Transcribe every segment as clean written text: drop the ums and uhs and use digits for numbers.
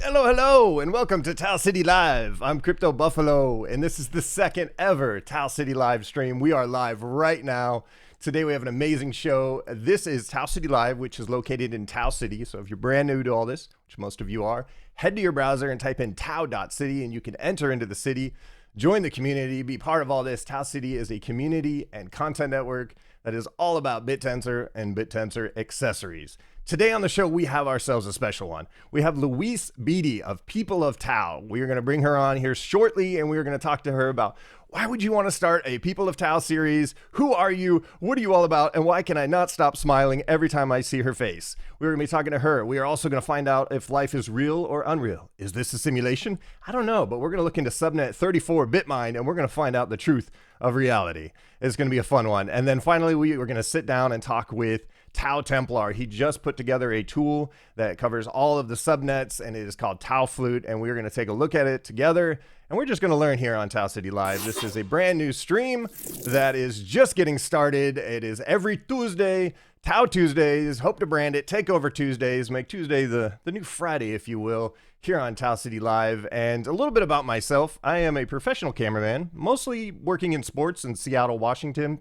Hello, hello, and welcome to TAO City Live. I'm Crypto Buffalo, and this is the second ever TAO City Live stream. We are live right now. Today we have an amazing show. This is TAO City Live, which is located in TAO City. So if you're brand new to all this, which most of you are, head to your browser and type in TAO.city, and you can enter into the city, join the community, be part of all this. TAO City is a community and content network that is all about BitTensor and BitTensor accessories. Today on the show, we have ourselves a special one. We have Louise Beattie of People of TAO. We are going to bring her on here shortly, and we are going to talk to her about why would you want to start a People of TAO series? Who are you? What are you all about? And why can I not stop smiling every time I see her face? We're going to be talking to her. We are also going to find out if life is real or unreal. Is this a simulation? I don't know, but we're going to look into subnet 34 Bitmind, and we're going to find out the truth of reality. It's going to be a fun one. And then finally, we're going to sit down and talk with TAO Templar. He just put together a tool that covers all of the subnets, and it is called TAO Flute, and we're going to take a look at it together, and we're just going to learn here on TAO City Live. This is a brand new stream that is just getting started. It is every Tuesday, TAO Tuesdays. Hope to brand it Takeover Tuesdays, make Tuesday the new Friday, if you will, here on TAO City Live. And a little bit about myself. I am a professional cameraman, mostly working in sports in Seattle, Washington.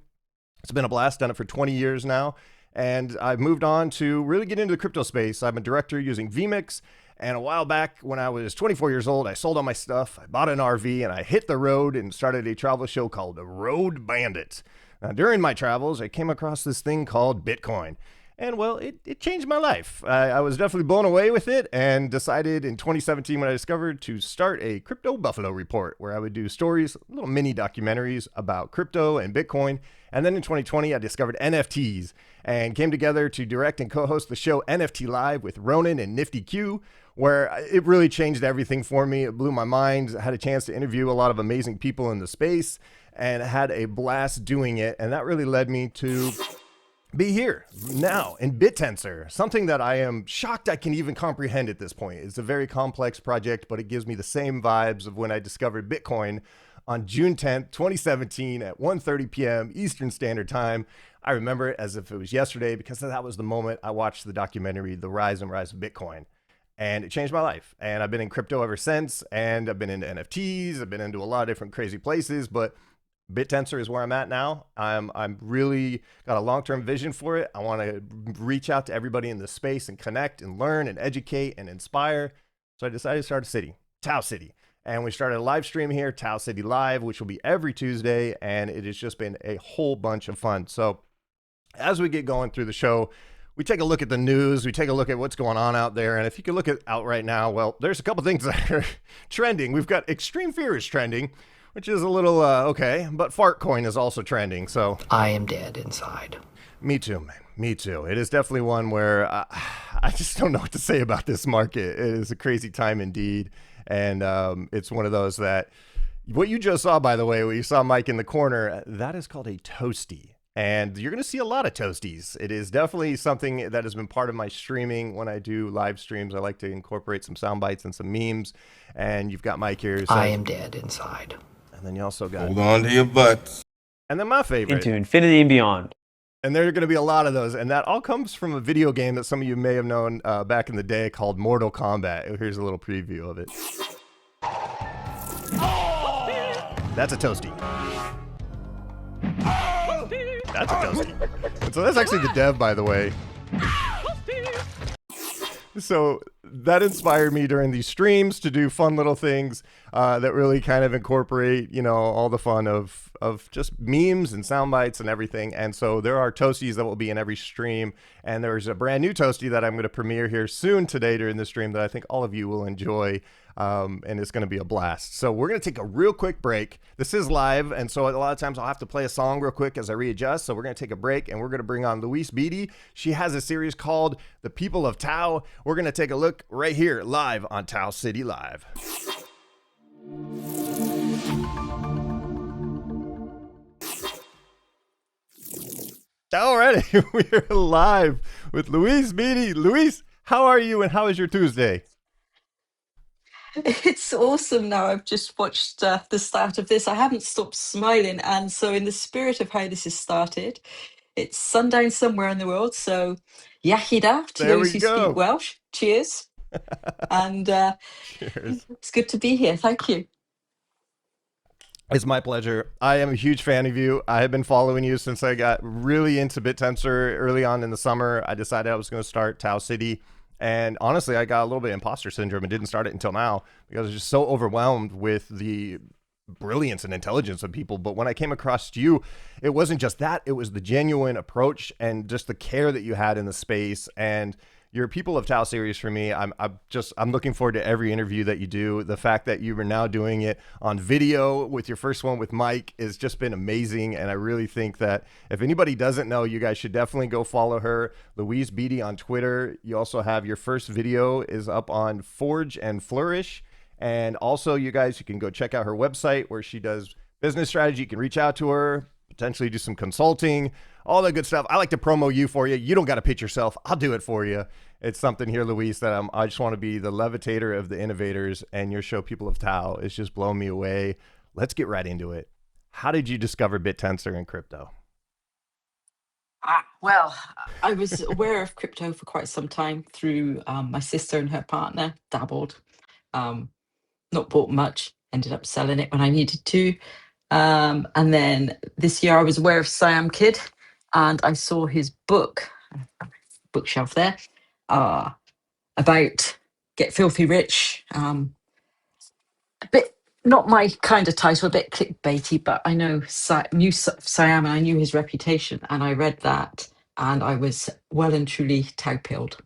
It's been a blast, done it for 20 years now. And I've moved on to really get into the crypto space. I'm a director using vMix. And a while back, when I was 24 years old, I sold all my stuff. I bought an RV and I hit the road and started a travel show called The Road Bandit. Now, during my travels, I came across this thing called Bitcoin. And well, it changed my life. I was definitely blown away with it and decided in 2017 when I discovered to start a Crypto Buffalo report where I would do stories, little mini documentaries about crypto and Bitcoin. And then in 2020, I discovered NFTs and came together to direct and co-host the show NFT Live with Ronan and Nifty Q, where it really changed everything for me. It blew my mind. I had a chance to interview a lot of amazing people in the space and had a blast doing it. And that really led me to be here now in BitTensor, something that I am shocked I can even comprehend at this point. It's a very complex project, but it gives me the same vibes of when I discovered Bitcoin on June 10th, 2017 at 1:30 p.m. Eastern Standard Time. I remember it as if it was yesterday because that was the moment I watched the documentary, The Rise and Rise of Bitcoin. And it changed my life. And I've been in crypto ever since. And I've been into NFTs. I've been into a lot of different crazy places, but BitTensor is where I'm at now. I'm really got a long-term vision for it. I want to reach out to everybody in this space and connect and learn and educate and inspire. So I decided to start a city, TAO City. And we started a live stream here, TAO City Live, which will be every Tuesday. And it has just been a whole bunch of fun. So as we get going through the show, we take a look at the news. We take a look at what's going on out there. And if you can look at out right now, well, there's a couple things that are trending. We've got Extreme Fear is trending, which is a little okay, but Fartcoin is also trending. So I am dead inside. Me too, man. Me too. It is definitely one where I just don't know what to say about this market. It is a crazy time indeed. And it's one of those that what you just saw, by the way, what you saw Mike in the corner, that is called a toasty. And you're going to see a lot of toasties. It is definitely something that has been part of my streaming. When I do live streams, I like to incorporate some sound bites and some memes. And you've got Mike here. I am dead inside. And then you also got... Hold on to your butts. And then my favorite. Into infinity and beyond. And there are going to be a lot of those. And that all comes from a video game that some of you may have known back in the day called Mortal Kombat. Here's a little preview of it. That's a toasty. That's a toasty. And so that's actually the dev, by the way. So that inspired me during these streams to do fun little things that really kind of incorporate, you know, all the fun of just memes and sound bites and everything. And so there are toasties that will be in every stream. And there's a brand new toasty that I'm going to premiere here soon today during the stream that I think all of you will enjoy. And it's going to be a blast. So we're going to take a real quick break. This is live, and so a lot of times I'll have to play a song real quick as I readjust. So we're going to take a break, and we're going to bring on Louise Beattie. She has a series called The People of TAO. We're going to take a look right here live on TAO City Live. Alrighty, we're live with Louise Beattie. Louise, how are you, and how is your Tuesday? It's awesome now. I've just watched the start of this. I haven't stopped smiling. And so, in the spirit of how this has started, it's sundown somewhere in the world. So, Yachida to There those we who go. speak Welsh. Cheers. And Cheers. it's good to be here. Thank you. It's my pleasure. I am a huge fan of you. I have been following you since I got really into BitTensor early on in the summer. I decided I was going to start TAO City. And honestly, I got a little bit of imposter syndrome and didn't start it until now because I was just so overwhelmed with the brilliance and intelligence of people. But when I came across you, it wasn't just that, it was the genuine approach and just the care that you had in the space. And your People of TAO series for me, I'm looking forward to every interview that you do. The fact that you are now doing it on video with your first one with Mike has just been amazing. And I really think that if anybody doesn't know, you guys should definitely go follow her, Louise Beattie on Twitter. You also have your first video is up on Forge and Flourish. And also, you guys, you can go check out her website where she does business strategy. You can reach out to her, potentially do some consulting, all that good stuff. I like to promo you for you. You don't got to pitch yourself. I'll do it for you. It's something here, Luis, that I just want to be the levitator of the innovators, and your show, People of TAO, is just blowing me away. Let's get right into it. How did you discover BitTensor and crypto? Well, I was aware of crypto for quite some time through my sister and her partner, dabbled, um, not bought much, ended up selling it when I needed to. And then this year I was aware of Siam Kid, and I saw his book, bookshelf there, uh, about Get Filthy Rich. A bit, not my kind of title, a bit clickbaity, but I knew Siam and I knew his reputation, and I read that and I was well and truly tau-pilled.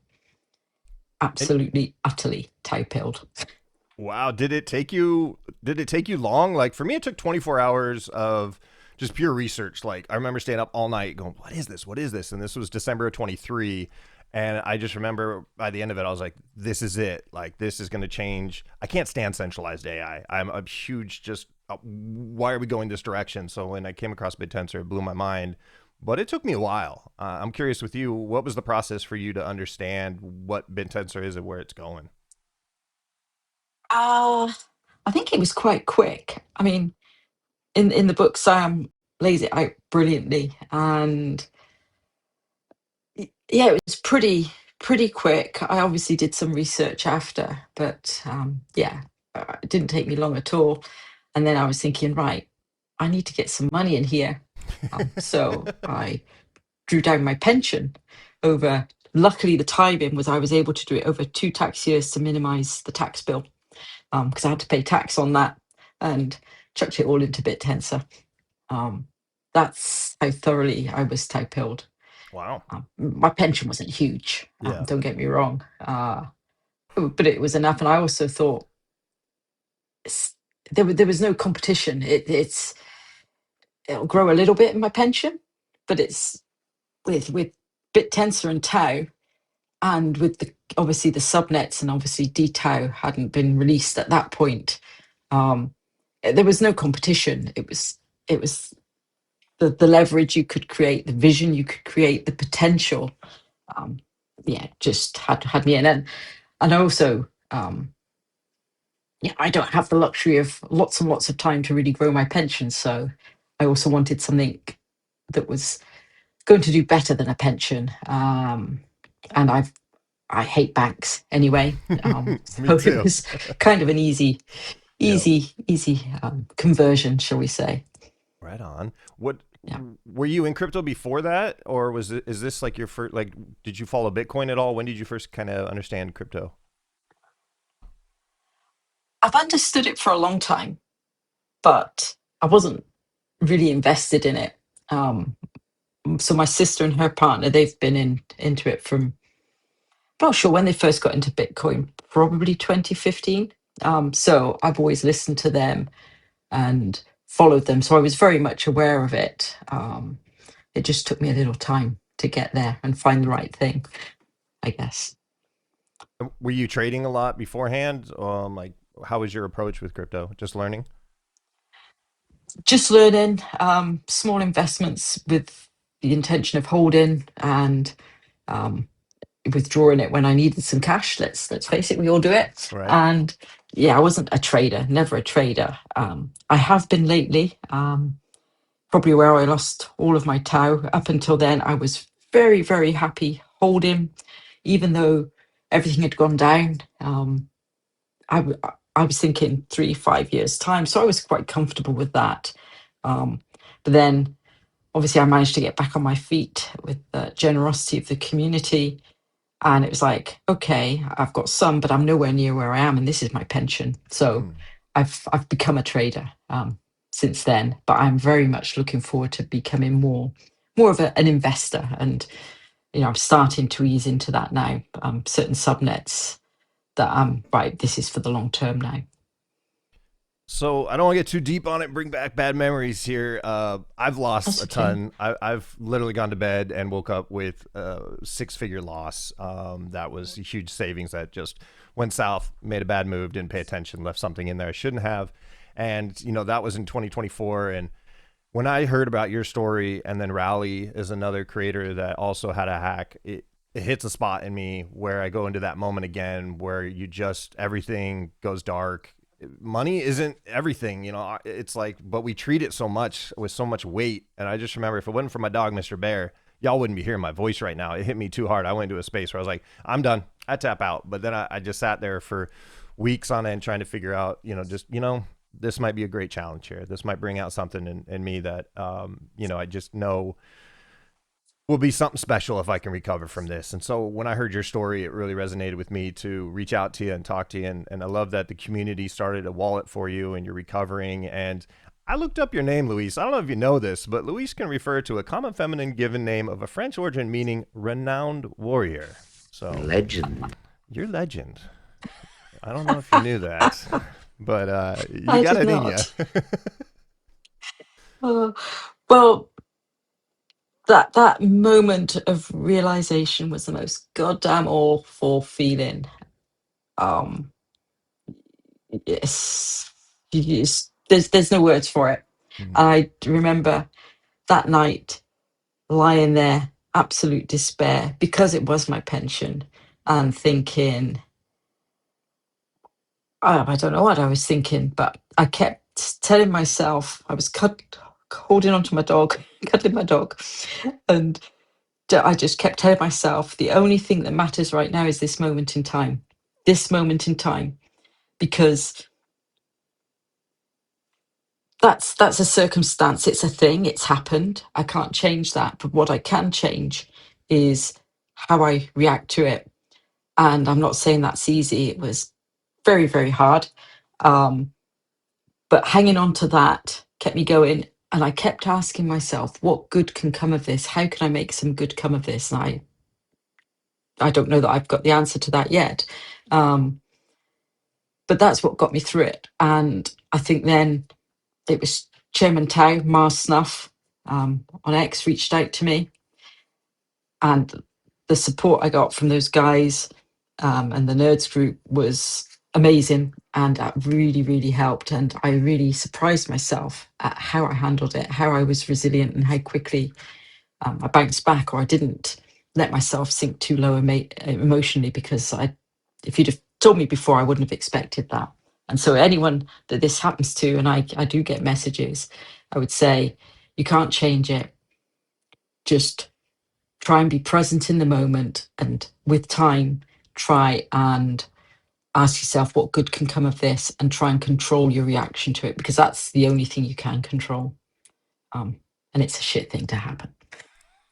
And Absolutely, utterly tau-pilled. wow, did it take you long? Like for me, it took 24 hours of just pure research. Like I remember staying up all night going, what is this? What is this? And this was December of 23. And I just remember by the end of it, I was like, this is it. Like this is going to change. I can't stand centralized AI. I'm a huge just, why are we going this direction? So when I came across BitTensor, it blew my mind. But it took me a while. I'm curious with you, what was the process for you to understand what BitTensor is and where it's going? Uh, I think it was quite quick. I mean, in the book, Sam lays it out brilliantly, and yeah, it was pretty quick. I obviously did some research after, but yeah, it didn't take me long at all. And then I was thinking, right, I need to get some money in here. So I drew down my pension over. Luckily, the timing was I was able to do it over 2 tax years to minimise the tax bill, because I had to pay tax on that, and chucked it all into BitTensor. Um, that's how thoroughly I was tau-pilled. Wow. My pension wasn't huge, Yeah. don't get me wrong, but it was enough. And I also thought there was no competition. It'll grow a little bit in my pension, but it's with BitTensor and Tau, and with the obviously the subnets, and obviously DTAO hadn't been released at that point. Um, there was no competition. It was the leverage you could create, the vision you could create, the potential. Um, yeah, just had me in. And also, yeah, I don't have the luxury of lots and lots of time to really grow my pension. So I also wanted something that was going to do better than a pension. And I hate banks anyway. Me So it too. was kind of an easy, Yep. easy, easy conversion, shall we say? Right on. What Yeah. were you in crypto before that, or is this like your first? Like, did you follow Bitcoin at all? When did you first kind of understand crypto? I've understood it for a long time, but I wasn't really invested in it. Um, so my sister and her partner, they've been into it from, I'm not sure when they first got into Bitcoin, probably 2015. So I've always listened to them and followed them. So I was very much aware of it. It just took me a little time to get there and find the right thing, I guess. Were you trading a lot beforehand? Like, how was your approach with crypto? Just learning. Just learning, small investments with the intention of holding, and um, withdrawing it when I needed some cash. Let's face it, we all do it. Right. And yeah, I wasn't a trader, never a trader. I have been lately, probably where I lost all of my Tau. Up until then, I was very, very happy holding, even though everything had gone down. I was thinking 3-5 years time, so I was quite comfortable with that. But then obviously I managed to get back on my feet with the generosity of the community. And it was like, okay, I've got some, but I'm nowhere near where I am, and this is my pension. So I've become a trader since then. But I'm very much looking forward to becoming more of an investor. And I'm starting to ease into that now. Certain subnets that right, this is for the long term now. So I don't want to get too deep on it and bring back bad memories here. I've lost That's a okay. ton. I've literally gone to bed and woke up with a 6-figure loss. That was a huge savings that just went south, made a bad move, didn't pay attention, left something in there I shouldn't have. And, that was in 2024. And when I heard about your story, and then Rally is another creator that also had a hack, it hits a spot in me where I go into that moment again where everything goes dark. Money isn't everything, it's like, but we treat it so much with so much weight. And I just remember, if it wasn't for my dog, Mr. Bear, y'all wouldn't be hearing my voice right now. It hit me too hard. I went into a space where I was like, I'm done. I tap out. But then I just sat there for weeks on end trying to figure out, this might be a great challenge here. This might bring out something in me that, I just know will be something special if I can recover from this. And so when I heard your story, it really resonated with me to reach out to you and talk to you. And I love that the community started a wallet for you and you're recovering. And I looked up your name, Louise. I don't know if you know this, but Louise can refer to a common feminine given name of a French origin meaning renowned warrior. So Legend. you're legend. I don't know if you knew that, but you I got did it in you. not. Well, that moment of realization was the most goddamn awful feeling. Um, there's no words for it. I remember that night lying there, absolute despair, because it was my pension, and thinking, I don't know what I was thinking, but I kept telling myself, I was holding onto my dog, cuddling my dog, and I just kept telling myself, the only thing that matters right now is this moment in time, because that's a circumstance. It's a thing. It's happened. I can't change that. But what I can change is how I react to it. And I'm not saying that's easy. It was very, very hard. But hanging on to that kept me going. And I kept asking myself, what good can come of this? How can I make some good come of this? And I don't know that I've got the answer to that yet. But that's what got me through it. And I think then it was Chairman TAO, Mars Snuff, on X, reached out to me. And the support I got from those guys and the Nerds group was amazing. And that really, really helped. And I really surprised myself at how I handled it, how I was resilient, and how quickly I bounced back, or I didn't let myself sink too low emotionally, because if you'd have told me before, I wouldn't have expected that. And so anyone that this happens to, and I do get messages, I would say, you can't change it. Just try and be present in the moment, and with time, try and ask yourself what good can come of this, and try and control your reaction to it, because that's the only thing you can control. And it's a shit thing to happen.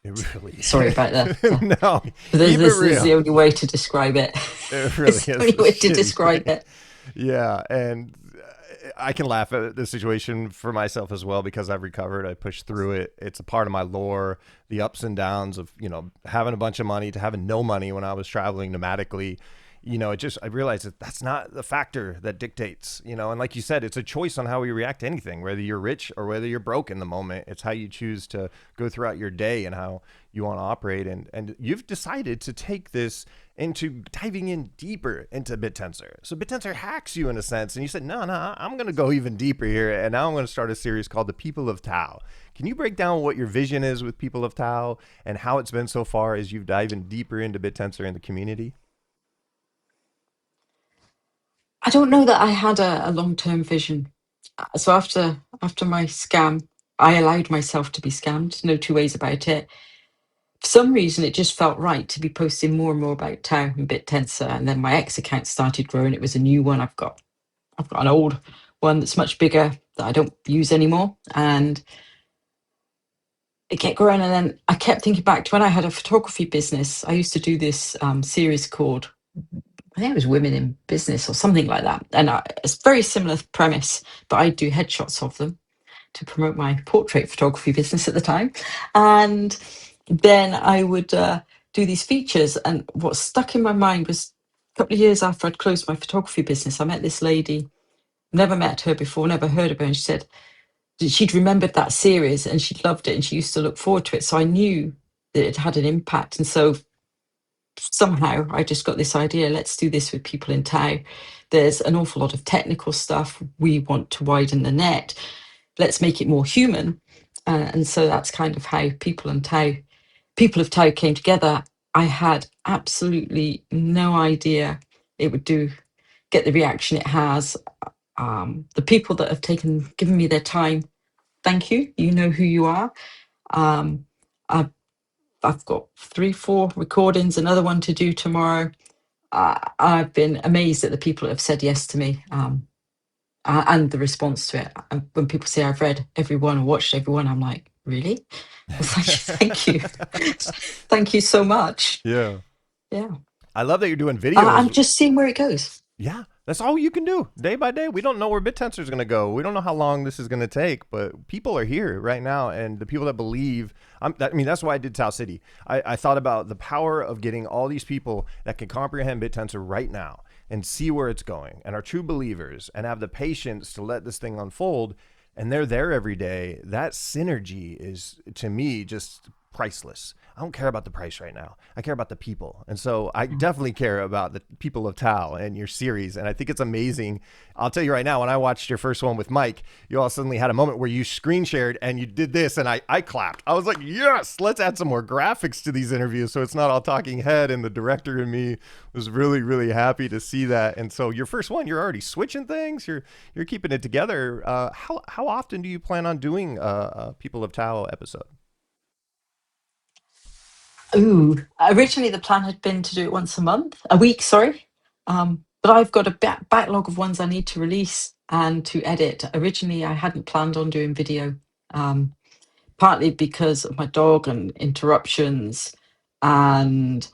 It really Sorry about that. No, This keep it is real. the only way to describe it. It really It's is the only a way to shitty describe thing. it. Yeah, and I can laugh at the situation for myself as well because I've recovered. I pushed through it. It's a part of my lore, the ups and downs of, having a bunch of money to having no money when I was traveling nomadically. I realized that that's not the factor that dictates, and like you said, it's a choice on how we react to anything, whether you're rich or whether you're broke in the moment. It's how you choose to go throughout your day and how you want to operate. And you've decided to take this into diving in deeper into BitTensor. So BitTensor hacks you in a sense, and you said, no, I'm going to go even deeper here. And now I'm going to start a series called The People of TAO. Can you break down what your vision is with People of TAO and how it's been so far as you've dived deeper into BitTensor and the community? I don't know that I had a long-term vision. So after my scam, I allowed myself to be scammed. No two ways about it. for some reason, it just felt right to be posting more and more about TAO and BitTensor. And then my X account started growing. It was a new one. I've got an old one that's much bigger that I don't use anymore. And it kept growing. And then I kept thinking back to when I had a photography business. I used to do this series called, I think it was Women in Business or something like that. And it's a very similar premise, but I do headshots of them to promote my portrait photography business at the time. And then I would do these features. And what stuck in my mind was a couple of years after I'd closed my photography business, I met this lady, never met her before, never heard of her. And she said she'd remembered that series and she'd loved it and she used to look forward to it. So I knew that it had an impact. And so somehow I just got this idea, let's do this with people in TAO. There's an awful lot of technical stuff. We want to widen the net. Let's make it more human. And so that's kind of how People of TAO came together. I had absolutely no idea it would get the reaction it has. The people that have given me their time, thank you. You know who you are. I've got 3-4 recordings, another one to do tomorrow. I've been amazed at the people that have said yes to me, and the response to it. And when people say I've read every one or watched every one, I'm like, really? It's like, thank you. Thank you so much. Yeah. Yeah. I love that you're doing I'm videos. just seeing where it goes. Yeah, that's all you can do day by day. We don't know where BitTensor is going to go. We don't know how long this is going to take, but people are here right now. And the people that believe, that's why I did TAO City. I thought about the power of getting all these people that can comprehend BitTensor right now and see where it's going and are true believers and have the patience to let this thing unfold. And they're there every day. That synergy is, to me, just priceless. I don't care about the price right now. I care about the people. And so I definitely care about the people of TAO and your series. And I think it's amazing. I'll tell you right now, when I watched your first one with Mike, you all suddenly had a moment where you screen shared and you did this and I clapped. I was like, yes, let's add some more graphics to these interviews so it's not all talking head. And the director and me was really, really happy to see that. And so your first one, you're already switching things. You're keeping it together. How often do you plan on doing a People of TAO episode? Ooh, originally the plan had been to do it once a week, sorry. But I've got a backlog of ones I need to release and to edit. Originally, I hadn't planned on doing video, partly because of my dog and interruptions, and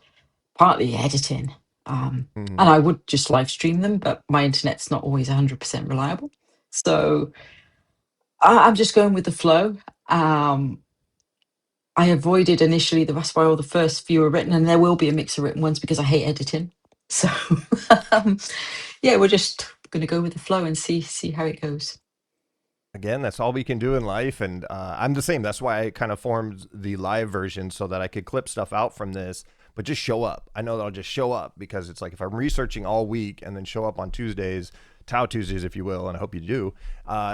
partly editing. And I would just live stream them, but my internet's not always 100% reliable. So I'm just going with the flow. I avoided initially, that's why all the first few are written, and there will be a mix of written ones because I hate editing. So um, yeah, we're just going to go with the flow and see how it goes. Again, that's all we can do in life. And I'm the same. That's why I kind of formed the live version so that I could clip stuff out from this, but just show up. I know that I'll just show up because it's like if I'm researching all week and then show up on Tuesdays, TAO Tuesdays, if you will, and I hope you do,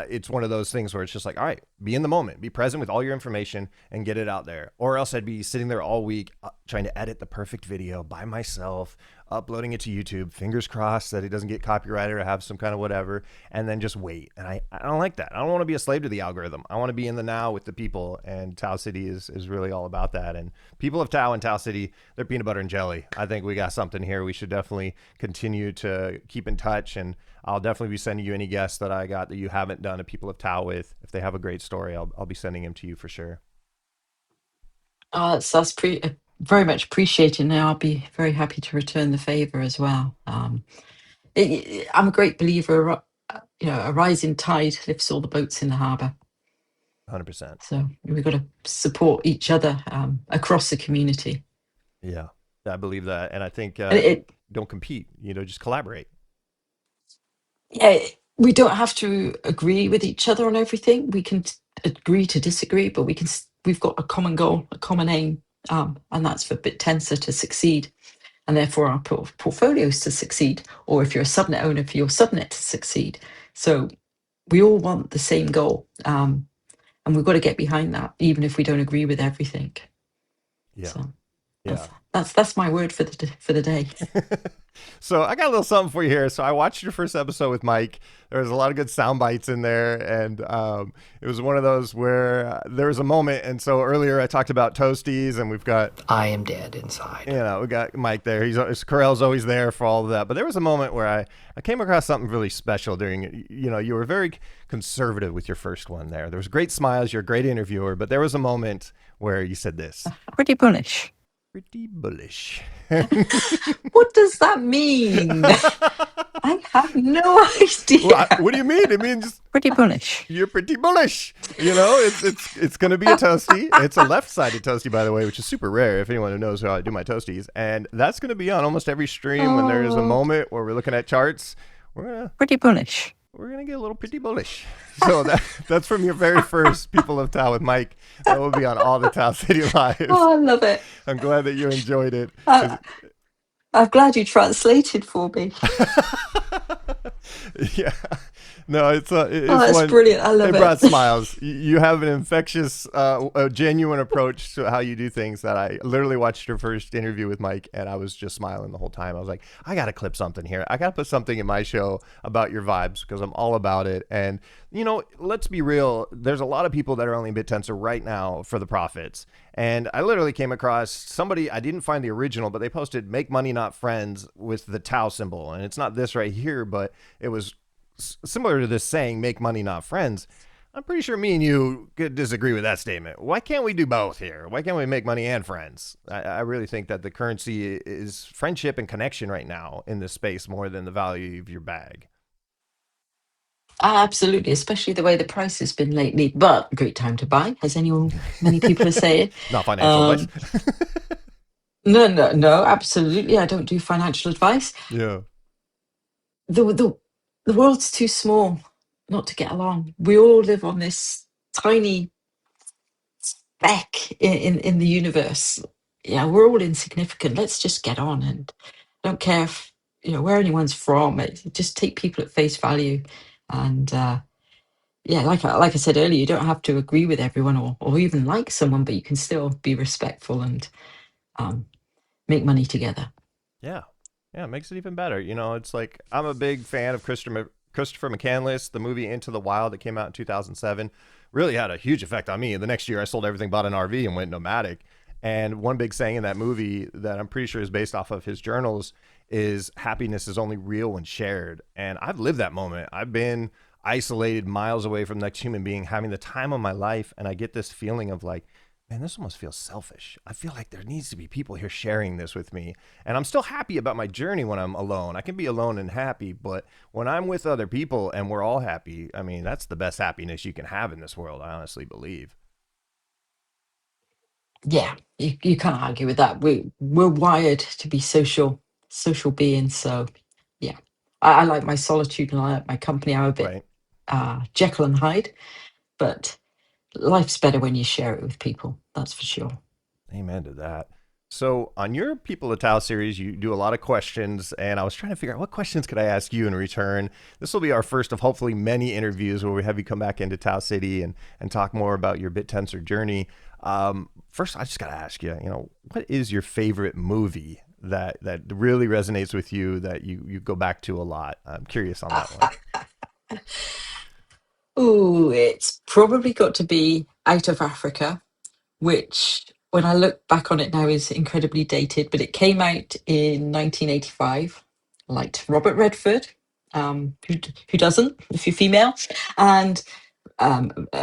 it's one of those things where it's just like, all right, be in the moment, be present with all your information and get it out there. Or else I'd be sitting there all week trying to edit the perfect video by myself, uploading it to YouTube, fingers crossed that it doesn't get copyrighted or have some kind of whatever, and then just wait. And I don't like that. I don't want to be a slave to the algorithm. I want to be in the now with the people, and TAO City is really all about that. And people of TAO and TAO City, they're peanut butter and jelly. I think we got something here. We should definitely continue to keep in touch, and I'll definitely be sending you any guests that I got that you haven't done a People of TAO with. If they have a great story, I'll be sending them to you for sure. That's very much appreciated, and I'll be very happy to return the favor as well. I'm a great believer, a rising tide lifts all the boats in the harbour. 100%. So we've got to support each other across the community. Yeah, I believe that. And I think don't compete, just collaborate. Yeah, we don't have to agree with each other on everything. We can agree to disagree, but we've got a common goal, a common aim, and that's for BitTensor to succeed, and therefore our portfolios to succeed, or if you're a subnet owner, for your subnet to succeed. So we all want the same goal, and we've got to get behind that, even if we don't agree with everything. Yeah. So Yeah. that's my word for the day. So I got a little something for you here. So I watched your first episode with Mike. There was a lot of good sound bites in there, and it was one of those where there was a moment. And so earlier I talked about toasties, and we've got I am dead inside. we got Mike there. Carell's always there for all of that. But there was a moment where I came across something really special during. You were very conservative with your first one there. There was great smiles. You're a great interviewer, but there was a moment where you said this. Pretty bullish. Pretty bullish. What does that mean? I have no idea. Well, what do you mean? It means Pretty bullish. you're pretty bullish. It's going to be a toasty. It's a left-sided toasty, by the way, which is super rare. If anyone who knows how I do my toasties, and that's going to be on almost every stream when there is a moment where we're looking at charts. Pretty bullish. We're gonna get a little pretty bullish. So that's from your very first People of TAO with Mike. That will be on all the TAO City Lives. Oh, I love it. I'm glad that you enjoyed it. I'm glad you translated for me. Yeah, no, it's That's one. brilliant. I love It it. brought smiles. You have an infectious, a genuine approach to how you do things that I literally watched your first interview with Mike, and I was just smiling the whole time. I was like, I got to clip something here. I got to put something in my show about your vibes because I'm all about it. And, let's be real. There's a lot of people that are only BitTensor right now for the profits. And I literally came across somebody, I didn't find the original, but they posted "Make Money Not Friends" with the TAO symbol. And it's not this right here, but it was similar to this saying, "Make money, not friends." I'm pretty sure me and you could disagree with that statement. Why can't we do both here? Why can't we make money and friends? I really think that the currency is friendship and connection right now in this space more than the value of your bag. Absolutely, especially the way the price has been lately. But great time to buy, as many people are saying. Not financial advice. No, absolutely. I don't do financial advice. Yeah. The world's too small not to get along. We all live on this tiny speck in the universe. Yeah, we're all insignificant. Let's just get on, and don't care if where anyone's from. Just take people at face value, and yeah, like I said earlier, you don't have to agree with everyone or even like someone, but you can still be respectful and make money together. Yeah. Yeah, it makes it even better. It's like I'm a big fan of Christopher McCandless. The movie Into the Wild that came out in 2007 really had a huge effect on me. The next year I sold everything, bought an RV, and went nomadic. And one big saying in that movie that I'm pretty sure is based off of his journals is happiness is only real when shared. And I've lived that moment. I've been isolated miles away from the next human being, having the time of my life. And I get this feeling of like, man, this almost feels selfish. I feel like there needs to be people here sharing this with me. And I'm still happy about my journey when I'm alone. I can be alone and happy, but when I'm with other people and we're all happy, I mean, that's the best happiness you can have in this world, I honestly believe. Yeah, you can't argue with that. We're wired to be social beings. So yeah, I like my solitude and I like my company. I'm a bit Right. Jekyll and Hyde, but life's better when you share it with people. That's for sure. Amen to that. So on your People of TAO series, you do a lot of questions, and I was trying to figure out what questions could I ask you in return. This will be our first of hopefully many interviews where we have you come back into TAO City and talk more about your BitTensor journey. First, I just got to ask you, what is your favorite movie that really resonates with you that you go back to a lot? I'm curious on that one. Ooh, it's probably got to be Out of Africa, which when I look back on it now is incredibly dated, but it came out in 1985. I liked Robert Redford, who doesn't, if you're female, and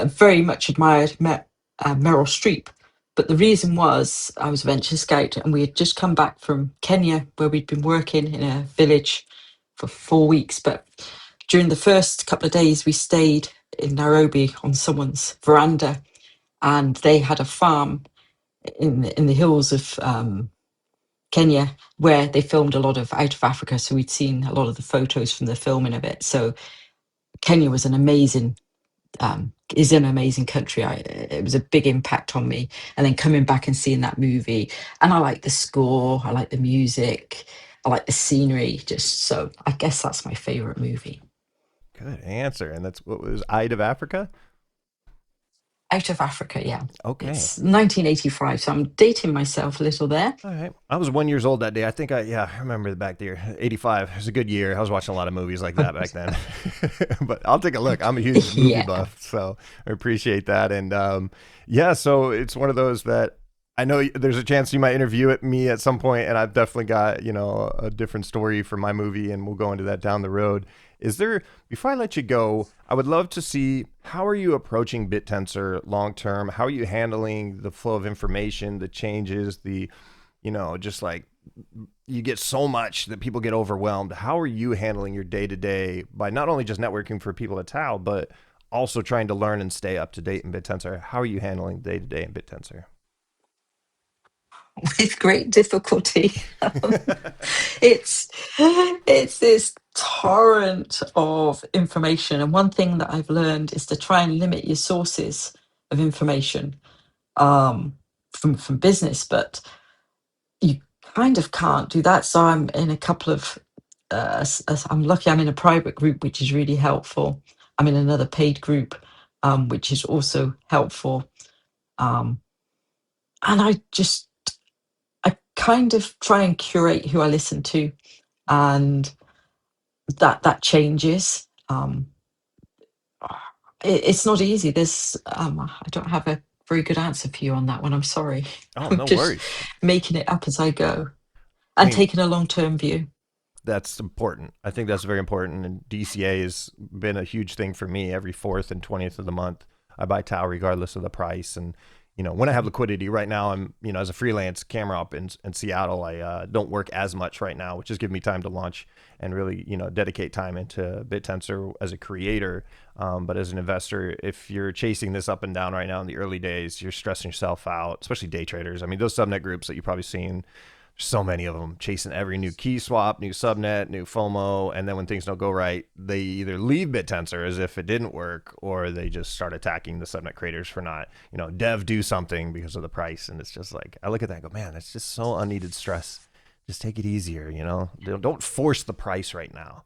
very much admired Meryl Streep. But the reason was I was a venture scout and we had just come back from Kenya where we'd been working in a village for 4 weeks. But during the first couple of days, we stayed in Nairobi on someone's veranda, and they had a farm in the hills of Kenya where they filmed a lot of Out of Africa. So we'd seen a lot of the photos from the filming of it. So Kenya was is an amazing country. It was a big impact on me. And then coming back and seeing that movie, and I like the score, I like the music, I like the scenery. Just so I guess that's my favorite movie. Good answer. And that's what was Out of Africa? Out of Africa, yeah. Okay. It's 1985, so I'm dating myself a little there. All right. I was 1 year old that day. I think I remember back there. 85. It was a good year. I was watching a lot of movies like that back then. But I'll take a look. I'm a huge movie Yeah. buff, so I appreciate that. And yeah, so it's one of those that I know there's a chance you might interview me at some point, and I've definitely got, a different story for my movie, and we'll go into that down the road. Is there, before I let you go, I would love to see how are you approaching BitTensor long term? How are you handling the flow of information, the changes, just like you get so much that people get overwhelmed. How are you handling your day to day by not only just networking for people at TAO, but also trying to learn and stay up to date in BitTensor? How are you handling day to day in BitTensor? With great difficulty. it's it's this torrent of information, and one thing that I've learned is to try and limit your sources of information um, from business, but you kind of can't do that. So I'm in a couple of I'm lucky I'm in a private group, which is really helpful. I'm in another paid group, which is also helpful. Um, and I kind of try and curate who I listen to, and that changes. It's not easy. I don't have a very good answer for you on that one. I'm sorry. Oh, I'm no just worries. making it up as I go I and mean, taking a long-term view. that's important. I think that's very important. And DCA has been a huge thing for me. Every 4th and 20th of the month, I buy TAO regardless of the price. And, when I have liquidity right now, I'm, as a freelance camera op in Seattle, I don't work as much right now, which is giving me time to launch and really, dedicate time into BitTensor as a creator. But as an investor, if you're chasing this up and down right now in the early days, you're stressing yourself out, especially day traders. I mean, those subnet groups that you've probably seen, so many of them chasing every new key swap, new subnet, new FOMO, and then when things don't go right, they either leave BitTensor as if it didn't work, or they just start attacking the subnet creators for not, dev do something because of the price. And it's just like, I look at that and go, man, it's just so unneeded stress. Just take it easier, Don't force the price right now.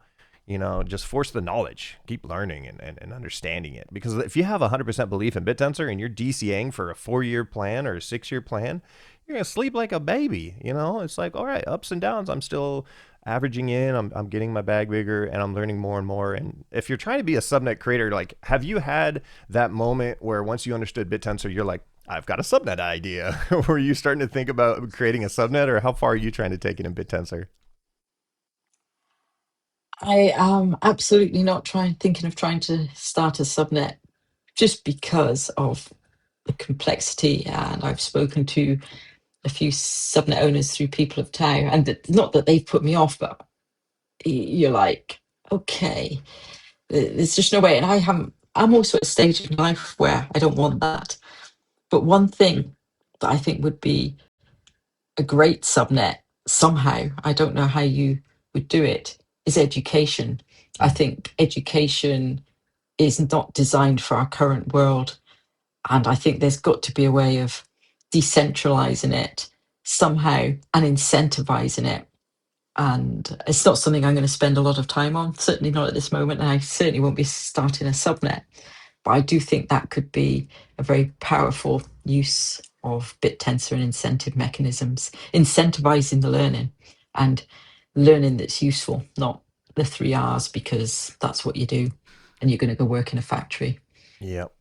Just force the knowledge. Keep learning and understanding it. Because if you have 100% belief in BitTensor and you're DCAing for a 4-year plan or a 6-year plan, you're going to sleep like a baby. It's like, all right, ups and downs. I'm still averaging in. I'm getting my bag bigger and I'm learning more and more. And if you're trying to be a subnet creator, like, have you had that moment where once you understood BitTensor, you're like, I've got a subnet idea? Were you starting to think about creating a subnet, or how far are you trying to take it in BitTensor? I am absolutely not thinking of trying to start a subnet just because of the complexity. And I've spoken to a few subnet owners through People of TAO, and not that they've put me off, but you're like, okay, there's just no way. And I'm also at a stage in life where I don't want that. But one thing that I think would be a great subnet somehow, I don't know how you would do it, is education. I think education is not designed for our current world. And I think there's got to be a way of decentralizing it somehow and incentivizing it. And it's not something I'm going to spend a lot of time on, certainly not at this moment. And I certainly won't be starting a subnet. But I do think that could be a very powerful use of BitTensor and incentive mechanisms, incentivizing the learning and learning that's useful, not the 3 R's because that's what you do and you're going to go work in a factory. Yep.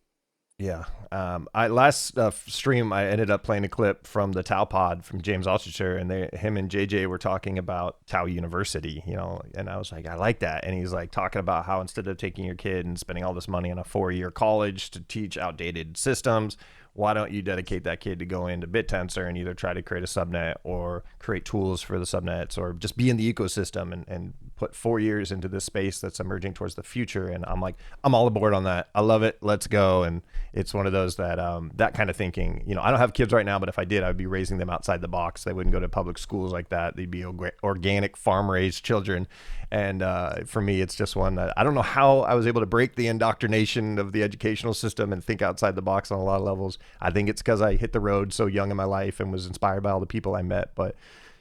Yeah. I last stream I ended up playing a clip from the Tau Pod from James Altucher, and him and JJ were talking about Tau University, and I was like, I like that. And he's like talking about how instead of taking your kid and spending all this money on a 4-year college to teach outdated systems, why don't you dedicate that kid to go into BitTensor and either try to create a subnet or create tools for the subnets or just be in the ecosystem and put 4 years into this space that's emerging towards the future. And I'm like, I'm all aboard on that. I love it. Let's go. And it's one of those that that kind of thinking, I don't have kids right now, but if I did, I'd be raising them outside the box. They wouldn't go to public schools like that. They'd be organic farm raised children. And for me, it's just one that I don't know how I was able to break the indoctrination of the educational system and think outside the box on a lot of levels. I think it's because I hit the road so young in my life and was inspired by all the people I met. But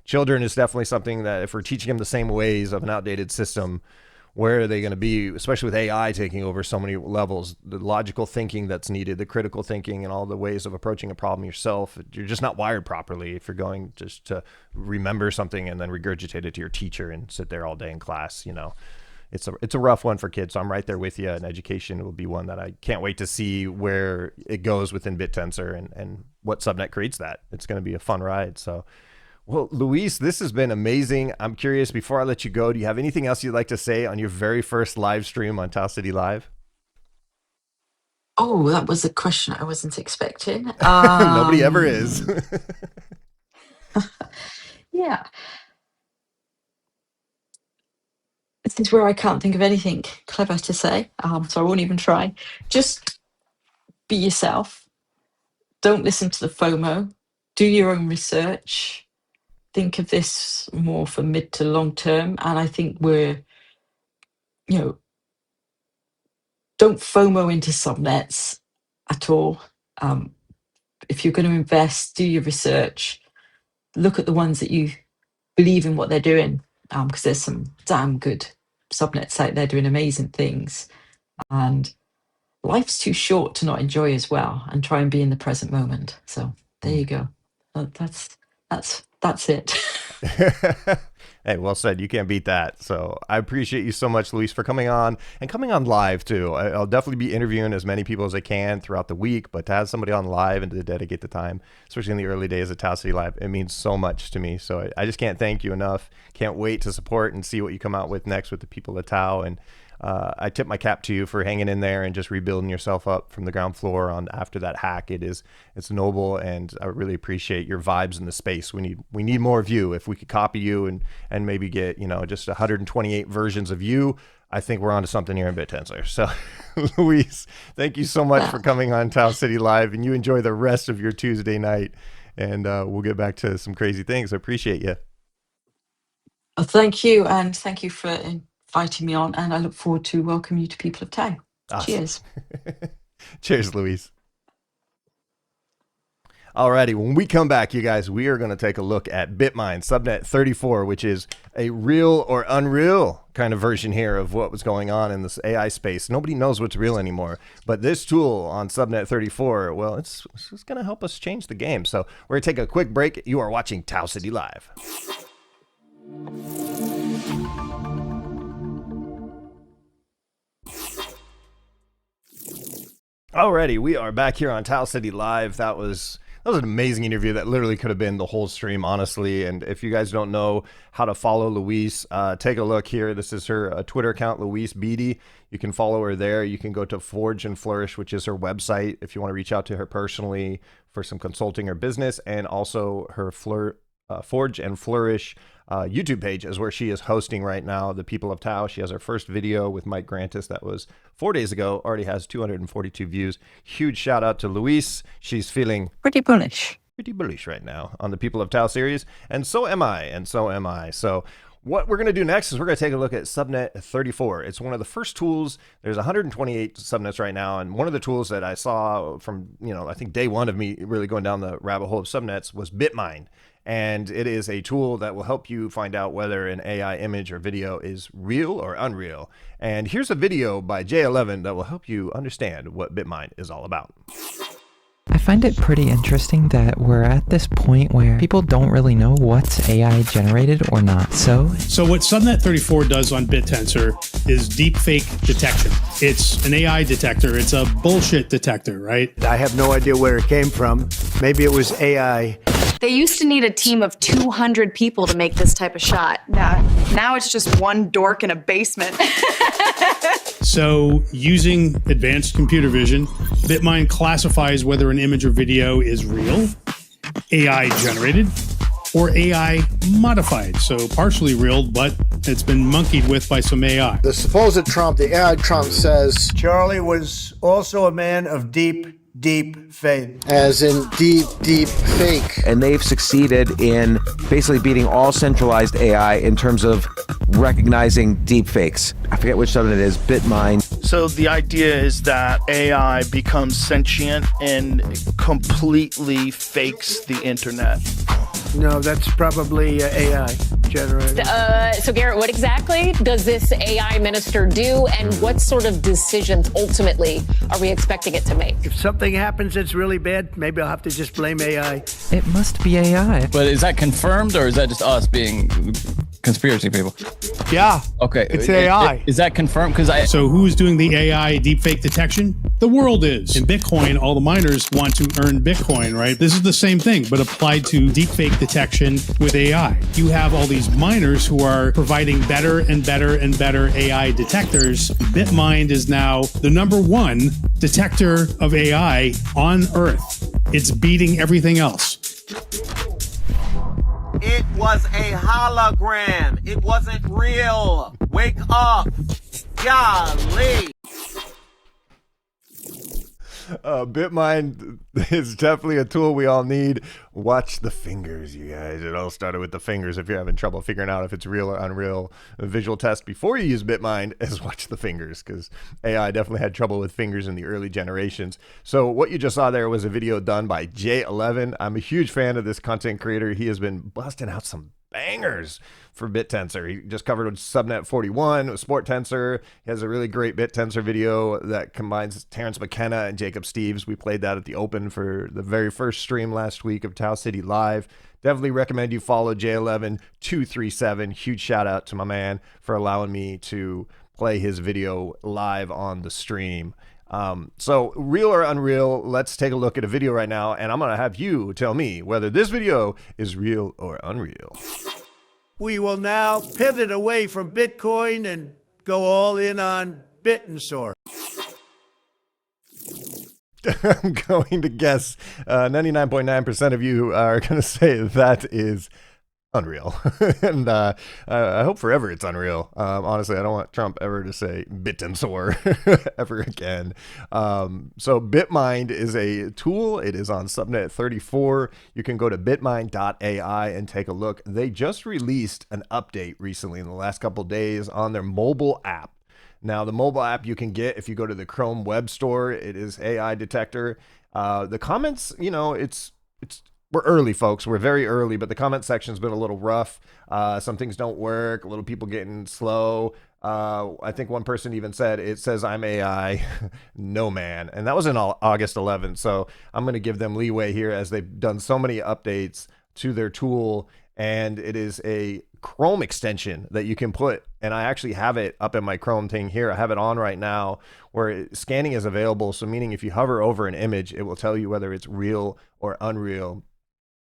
children is definitely something that if we're teaching them the same ways of an outdated system, where are they going to be, especially with AI taking over so many levels, the logical thinking that's needed, the critical thinking, and all the ways of approaching a problem yourself. You're just not wired properly if you're going just to remember something and then regurgitate it to your teacher and sit there all day in class. It's a rough one for kids. So I'm right there with you. And education will be one that I can't wait to see where it goes within BitTensor and what subnet creates that. It's going to be a fun ride. So, well, Louise, this has been amazing. I'm curious, before I let you go, do you have anything else you'd like to say on your very first live stream on TAO City Live? Oh, that was a question I wasn't expecting. Nobody ever is. Yeah. This is where I can't think of anything clever to say, so I won't even try. Just be yourself. Don't listen to the FOMO. Do your own research. Think of this more for mid to long term. And I think don't FOMO into subnets at all. If you're going to invest, do your research. Look at the ones that you believe in what they're doing, because there's some damn good subnets out there doing amazing things. And life's too short to not enjoy as well, and try and be in the present moment. So there you go. That's it. Hey, well said. You can't beat that. So I appreciate you so much, Louise, for coming on and coming on live too. I'll definitely be interviewing as many people as I can throughout the week, but to have somebody on live and to dedicate the time, especially in the early days of TAO City Live, it means so much to me. So I just can't thank you enough. Can't wait to support and see what you come out with next with the people of TAO. And I tip my cap to you for hanging in there and just rebuilding yourself up from the ground floor on after that hack. It's noble, and I really appreciate your vibes in the space. We need more of you. If we could copy you and maybe get just 128 versions of you, I think we're onto something here in BitTensor. So, Louise, thank you so much for coming on TAO City Live, and you enjoy the rest of your Tuesday night. And we'll get back to some crazy things. I appreciate you. Well, thank you, and thank you for inviting me on, and I look forward to welcoming you to People of TAO. Awesome. Cheers. Cheers, Louise. Alrighty, when we come back, you guys, we are going to take a look at Bitmind subnet 34, which is a real or unreal kind of version here of what was going on in this AI space. Nobody knows what's real anymore, but this tool on subnet 34, well, it's going to help us change the game. So we're going to take a quick break. You are watching TAO City Live. Alrighty, we are back here on TAO City Live. That was an amazing interview that literally could have been the whole stream, honestly. And if you guys don't know how to follow Louise, take a look here. This is her Twitter account, Louise Beattie. You can follow her there. You can go to Forge and Flourish, which is her website, if you want to reach out to her personally for some consulting or business. And also her Forge and Flourish YouTube page is where she is hosting right now the People of TAO. She has her first video with Mike Grantis that was 4 days ago, already has 242 views. Huge shout out to Louise. She's feeling pretty bullish right now on the People of TAO series, and so am I. So what we're going to do next is we're going to take a look at subnet 34. It's one of the first tools. There's 128 subnets right now, and one of the tools that I saw from I think day one of me really going down the rabbit hole of subnets was Bitmind. And it is a tool that will help you find out whether an AI image or video is real or unreal. And here's a video by J11 that will help you understand what Bitmind is all about. I find it pretty interesting that we're at this point where people don't really know what's AI generated or not. So what subnet 34 does on BitTensor is deepfake detection. It's an AI detector. It's a bullshit detector, right? I have no idea where it came from. Maybe it was AI. They used to need a team of 200 people to make this type of shot. Now it's just one dork in a basement. So using advanced computer vision, Bitmind classifies whether an image or video is real, AI generated, or AI modified. So partially real, but it's been monkeyed with by some AI. The supposed Trump, the AI Trump, says Charlie was also a man of deep faith. As in deep fake. And they've succeeded in basically beating all centralized AI in terms of recognizing deep fakes. I forget which subnet it is, Bitmind. So the idea is that AI becomes sentient and completely fakes the internet. No, that's probably AI generated. So Garrett, what exactly does this AI minister do, and what sort of decisions ultimately are we expecting it to make? If something happens that's really bad, maybe I'll have to just blame AI. It must be AI. But is that confirmed, or is that just us being conspiracy people? Yeah. Okay. It's AI. Is that confirmed? So who's doing the AI deepfake detection? The world is. In Bitcoin, all the miners want to earn Bitcoin, right? This is the same thing, but applied to deepfake detection with AI. You have all these miners who are providing better and better and better AI detectors. Bitmind is now the #1 detector of AI on Earth. It's beating everything else. It was a hologram. It wasn't real. Wake up. Golly. Bitmind is definitely a tool we all need. Watch the fingers, you guys. It all started with the fingers. If you're having trouble figuring out if it's real or unreal, a visual test before you use Bitmind is watch the fingers, because AI definitely had trouble with fingers in the early generations. So what you just saw there was a video done by J11. I'm a huge fan of this content creator. He has been busting out some bangers for BitTensor. He just covered with subnet 41 with Sport Tensor. He has a really great BitTensor video that combines Terrence McKenna and Jacob Steves. We played that at the Open for the very first stream last week of TAO City Live. Definitely recommend you follow J11237. Huge shout out to my man for allowing me to play his video live on the stream. So real or unreal, let's take a look at a video right now, and I'm going to have you tell me whether this video is real or unreal. We will now pivot away from Bitcoin and go all in on Bitensor. I'm going to guess 99.9% of you are going to say that is unreal. And I hope forever it's unreal. Honestly, I don't want Trump ever to say Bitensor ever again. So Bitmind is a tool. It is on subnet 34. You can go to bitmind.ai and take a look. They just released an update recently in the last couple of days on their mobile app. Now, the mobile app you can get if you go to the Chrome web store. It is AI detector. The comments, you know, we're early, folks. We're very early, but the comment section's been a little rough. Some things don't work. A little people getting slow. I think one person even said, it says I'm AI. No, man. And that was in August 11th. So I'm going to give them leeway here as they've done so many updates to their tool. And it is a Chrome extension that you can put, and I actually have it up in my Chrome thing here. I have it on right now where scanning is available. So meaning if you hover over an image, it will tell you whether it's real or unreal.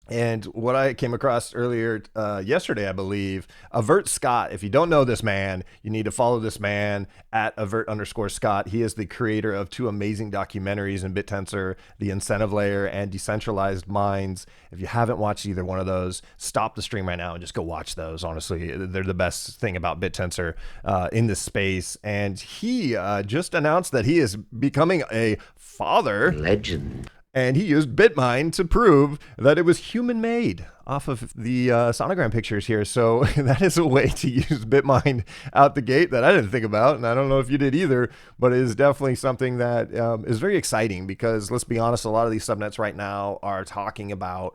And what I came across earlier yesterday, I believe, Avert Scott. If you don't know this man, you need to follow this man at Avert_Scott. He is the creator of two amazing documentaries in BitTensor, The Incentive Layer and Decentralized Minds. If you haven't watched either one of those, stop the stream right now and just go watch those. Honestly, they're the best thing about BitTensor in this space. And he just announced that he is becoming a father. Legend. And he used Bitmind to prove that it was human-made off of the sonogram pictures here. So that is a way to use Bitmind out the gate that I didn't think about, and I don't know if you did either, but it is definitely something that is very exciting because, let's be honest, a lot of these subnets right now are talking about,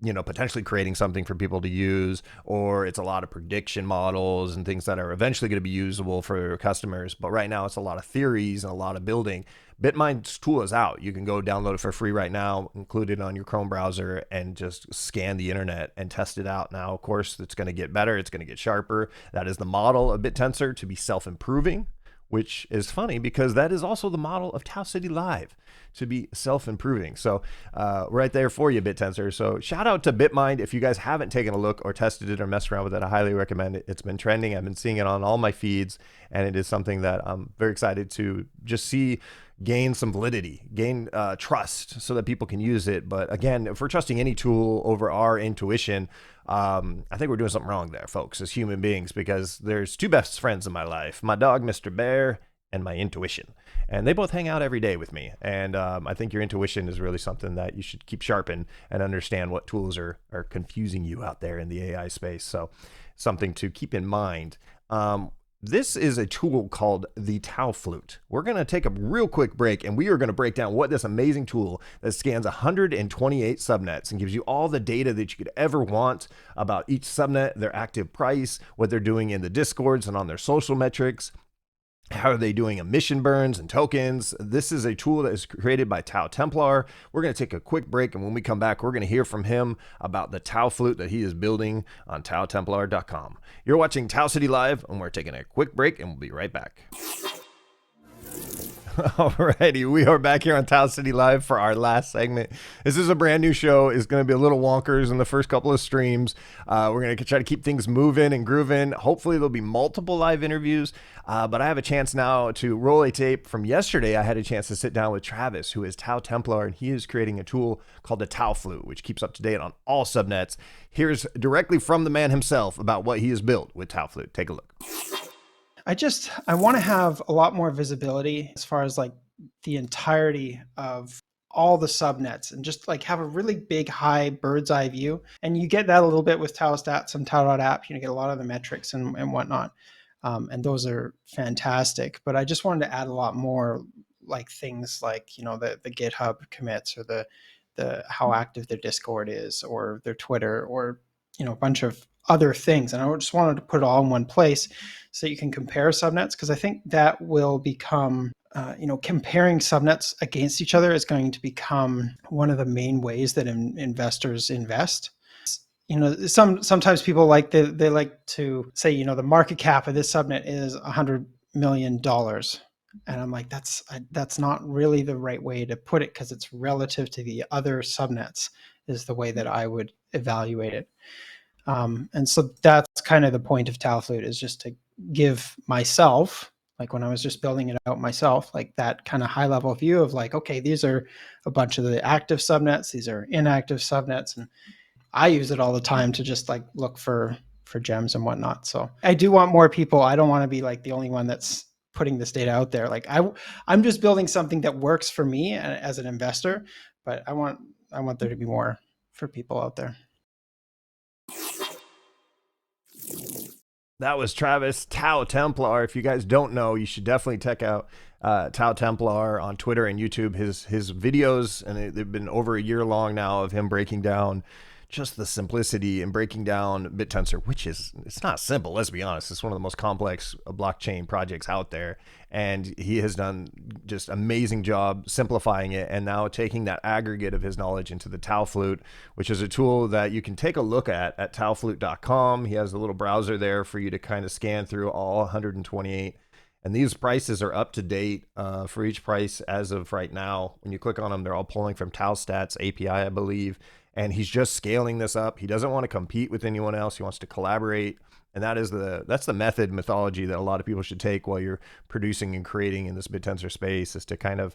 you know, potentially creating something for people to use, or it's a lot of prediction models and things that are eventually going to be usable for customers. But right now it's a lot of theories and a lot of building. Bitmind's tool is out. You can go download it for free right now, include it on your Chrome browser, and just scan the internet and test it out. Now, of course, it's going to get better. It's going to get sharper. That is the model of BitTensor, to be self-improving, which is funny because that is also the model of TAO City Live, to be self-improving. So right there for you, BitTensor. So shout out to Bitmind. If you guys haven't taken a look or tested it or messed around with it, I highly recommend it. It's been trending. I've been seeing it on all my feeds, and it is something that I'm very excited to just see gain some validity, gain trust so that people can use it. But again, if we're trusting any tool over our intuition, I think we're doing something wrong there, folks, as human beings, because there's two best friends in my life, my dog, Mr. Bear, and my intuition. And they both hang out every day with me. And I think your intuition is really something that you should keep sharp in and understand what tools are confusing you out there in the AI space. So something to keep in mind. This is a tool called the TAO Flute. We're going to take a real quick break, and we are going to break down what this amazing tool that scans 128 subnets and gives you all the data that you could ever want about each subnet, their active price, what they're doing in the discords and on their social metrics. How are they doing emission burns and tokens? This is a tool that is created by TAO Templar. We're going to take a quick break, and when we come back, we're going to hear from him about the TAO Flute that he is building on TAOTemplar.com. You're watching TAO City Live, and we're taking a quick break, and we'll be right back. Alrighty, we are back here on TAO City Live for our last segment. This is a brand new show. It's going to be a little wonkers in the first couple of streams. We're going to try to keep things moving and grooving. Hopefully there'll be multiple live interviews, but I have a chance now to roll a tape from yesterday. I had a chance to sit down with Travis, who is TAO Templar, and he is creating a tool called the TAO Flute, which keeps up to date on all subnets. Here's directly from the man himself about what he has built with TAO Flute. Take a look. I want to have a lot more visibility as far as like the entirety of all the subnets and just like have a really big, high bird's eye view. And you get that a little bit with TAO Stats and TAO.app, you get a lot of the metrics and whatnot. And those are fantastic, but I just wanted to add a lot more like things like, the GitHub commits or the how active their Discord is or their Twitter or, a bunch of other things. And I just wanted to put it all in one place so you can compare subnets, because I think that will become, comparing subnets against each other is going to become one of the main ways that investors invest. Sometimes people they like to say, the market cap of this subnet is $100 million. And I'm like, that's not really the right way to put it, because it's relative to the other subnets is the way that I would evaluate it. And so that's kind of the point of TAO Flute, is just to give myself, like when I was just building it out myself, like that kind of high level view of like, okay, these are a bunch of the active subnets, these are inactive subnets. And I use it all the time to just like look for gems and whatnot. So I do want more people. I don't want to be like the only one that's putting this data out there. Like I'm just building something that works for me as an investor, but I want there to be more for people out there. That was Travis, TAO Templar. If you guys don't know, you should definitely check out TAO Templar on Twitter and YouTube. His videos, and they've been over a year long now, of him breaking down just the simplicity and breaking down BitTensor, which it's not simple, let's be honest. It's one of the most complex blockchain projects out there. And he has done just amazing job simplifying it, and now taking that aggregate of his knowledge into the TAO Flute, which is a tool that you can take a look at taoflute.com. He has a little browser there for you to kind of scan through all 128. And these prices are up to date for each price as of right now. When you click on them, they're all pulling from TAO Stats API, I believe. And he's just scaling this up. He doesn't want to compete with anyone else. He wants to collaborate. And that's the methodology that a lot of people should take while you're producing and creating in this BitTensor space, is to kind of,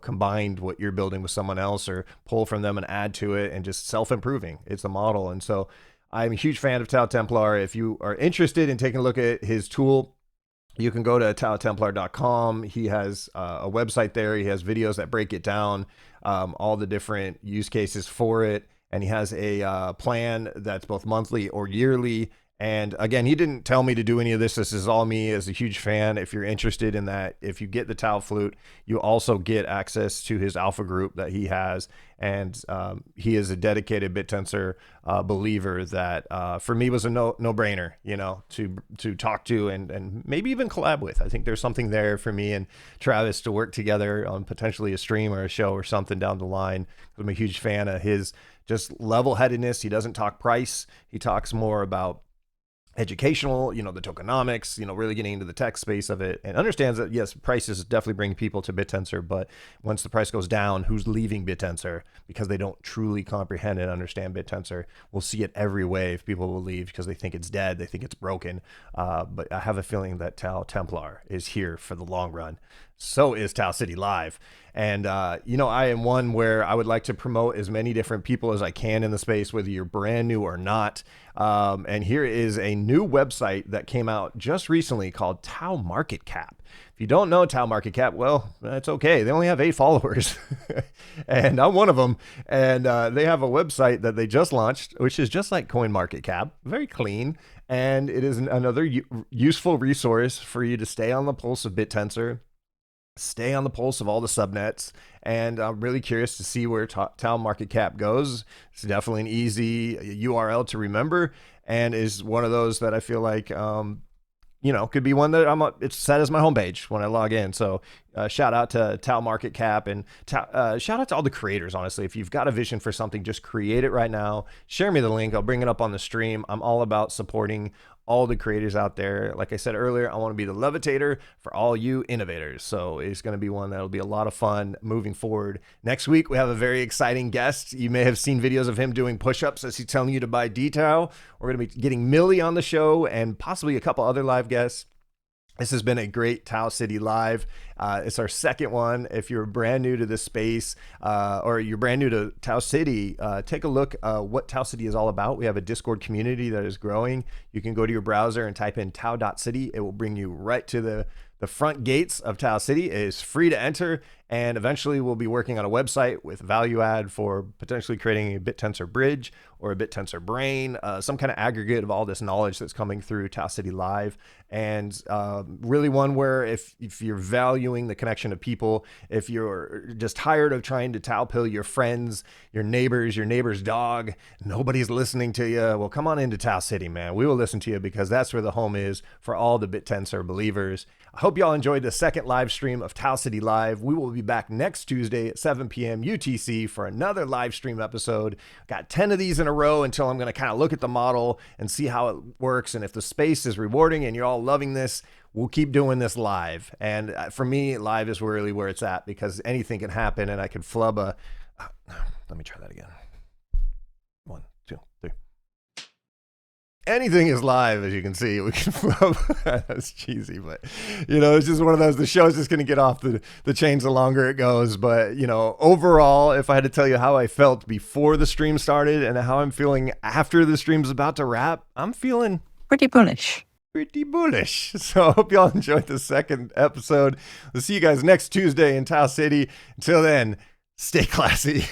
combine what you're building with someone else, or pull from them and add to it, and just self-improving. It's the model. And so I'm a huge fan of TAO Templar. If you are interested in taking a look at his tool, you can go to taotemplar.com. He has a website there. He has videos that break it down, all the different use cases for it. And he has a plan that's both monthly or yearly. And again, he didn't tell me to do any of this. This is all me as a huge fan. If you're interested in that, if you get the TAO Flute, you also get access to his alpha group that he has. And he is a dedicated BitTensor believer that for me was a no-brainer, to talk to and maybe even collab with. I think there's something there for me and Travis to work together on potentially a stream or a show or something down the line. I'm a huge fan of his just level-headedness. He doesn't talk price. He talks more about educational, the tokenomics, really getting into the tech space of it, and understands that yes, prices definitely bring people to BitTensor, but once the price goes down, who's leaving BitTensor because they don't truly comprehend and understand BitTensor? We'll see it every wave. People will leave because they think it's dead, they think it's broken, but I have a feeling that TAO Templar is here for the long run. so is TAO City Live. And, you know, I am one where I would like to promote as many different people as I can in the space, whether you're brand new or not. And here is a new website that came out just recently called TAO Market Cap. If you don't know TAO Market Cap, well, that's okay. They only have 8 followers and I'm one of them. And they have a website that they just launched, which is just like CoinMarketCap, very clean. And it is another useful resource for you to stay on the pulse of BitTensor, stay on the pulse of all the subnets, and I'm really curious to see where TAO Market Cap goes. It's definitely an easy URL to remember, and is one of those that I feel like, you know, could be one that it's set as my homepage when I log in. So shout out to TAO Market Cap, and shout out to all the creators. Honestly, if you've got a vision for something, just create it right now. Share me the link. I'll bring it up on the stream. I'm all about supporting all the creators out there. Like I said earlier, I want to be the levitator for all you innovators. So it's going to be one that'll be a lot of fun moving forward. Next week, we have a very exciting guest. You may have seen videos of him doing push-ups as he's telling you to buy DTAO. We're going to be getting Millie on the show and possibly a couple other live guests. This has been a great TAO City Live. It's our second one. If you're brand new to this space or you're brand new to TAO City, take a look what TAO City is all about. We have a Discord community that is growing. You can go to your browser and type in tao.city. It will bring you right to the front gates of TAO City. It is free to enter, and eventually we'll be working on a website with value add for potentially creating a BitTensor bridge or a BitTensor brain, some kind of aggregate of all this knowledge that's coming through TAO City Live. And really one where if you're valuing the connection of people, if you're just tired of trying to TAO pill your friends, your neighbor's dog, nobody's listening to you, well, come on into TAO City, man. We will listen to you, because that's where the home is for all the BitTensor believers. I hope y'all enjoyed the second live stream of TAO City Live. We will be back next Tuesday at 7 p.m. UTC for another live stream episode. Got 10 of these in a row until I'm going to kind of look at the model and see how it works. And if the space is rewarding and you're all loving this, we'll keep doing this live. And for me, live is really where it's at, because anything can happen, and I could flub a... let me try that again. 1, 2, 3. Anything is live, as you can see. We can flub. That's cheesy, but you know, it's just one of those. The show's just going to get off the chains the longer it goes. But you know, overall, if I had to tell you how I felt before the stream started and how I'm feeling after the stream's about to wrap, I'm feeling Pretty bullish. Pretty bullish. So I hope y'all enjoyed the second episode. We'll see you guys next Tuesday in TAO City. Until then, stay classy.